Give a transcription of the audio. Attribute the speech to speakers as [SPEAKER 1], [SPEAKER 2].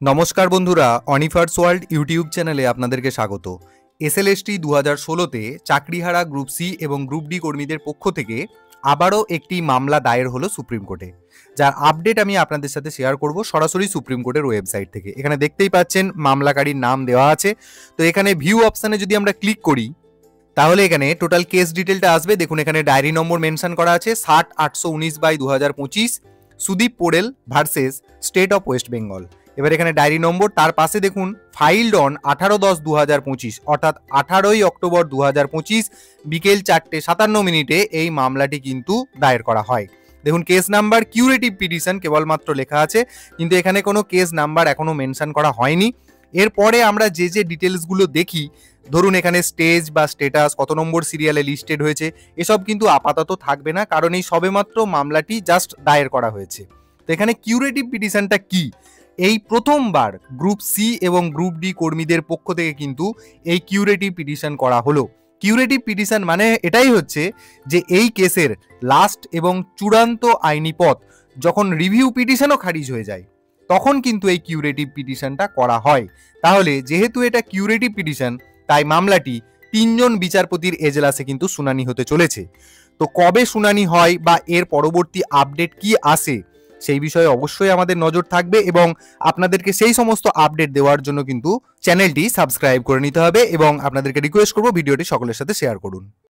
[SPEAKER 1] নমস্কার বন্ধুরা, অনিফার্স world YouTube চ্যানেলে আপনাদেরকে স্বাগত। এসএলএসটি 2016-তে চাকরিহারা গ্রুপ সি এবং গ্রুপ ডি কর্মীদের পক্ষ থেকে আবারও একটি মামলা দায়ের হলো সুপ্রিম কোর্টে, যার আপডেট আমি আপনাদের সাথে শেয়ার করব সরাসরি সুপ্রিম কোর্টের ওয়েবসাইট থেকে। এখানে দেখতেই পাচ্ছেন মামলাকারীর নাম দেওয়া আছে। তো এখানে ভিউ অপশানে যদি আমরা ক্লিক করি তাহলে এখানে টোটাল কেস ডিটেলটা আসবে। দেখুন এখানে ডায়েরি নম্বর মেনশন করা আছে 60-819/2025 Sudip Porel versus state of West Bengal. এবার এখানে ডায়েরি নম্বর, তার পাশে দেখুন ফাইল্ড অন 18/10/2025 অর্থাৎ 18ই অক্টোবর 2025 বিকেল 4:57 এই মামলাটি কিন্তু দায়ের করা হয়। দেখুন কেস নাম্বার কিউরেটিভ পিটিশন কেবলমাত্র লেখা আছে, কিন্তু এখানে কোনো কেস নাম্বার এখনো মেনশন করা হয়নি। এরপরে আমরা যে ডিটেলসগুলো দেখি, ধরুন এখানে স্টেজ বা স্টেটাস কত নম্বর সিরিয়ালে লিস্টেড হয়েছে, এসব কিন্তু আপাতত থাকবে না, কারণ এই সবেমাত্র মামলাটি জাস্ট দায়ের করা হয়েছে। তো এখানে কিউরেটিভ পিটিশনটা কি, এই প্রথমবার গ্রুপ সি এবং গ্রুপ ডি কর্মীদের পক্ষ থেকে কিন্তু এই কিউরেটিভ পিটিশন করা হলো। কিউরেটিভ পিটিশন মানে এটাই হচ্ছে যে এই কেসের লাস্ট এবং চূড়ান্ত আইনি পথ যখন রিভিউ পিটিশনও খারিজ হয়ে যায়, তখন কিন্তু এই কিউরেটিভ পিটিশনটা করা হয়। তাহলে যেহেতু এটা কিউরেটিভ পিটিশন, তাই মামলাটি 3 জন বিচারপতির এজলাসে কিন্তু শুনানি হতে চলেছে। তো কবে শুনানি হয় বা এর পরবর্তী আপডেট কি আসে, সেই বিষয়ে অবশ্যই আমাদের নজর থাকবে এবং আপনাদেরকে সেই সমস্ত আপডেট দেওয়ার জন্য কিন্তু চ্যানেলটি সাবস্ক্রাইব করে নিতে হবে এবং আপনাদেরকে রিকোয়েস্ট করব ভিডিওটি সকলের সাথে শেয়ার করুন।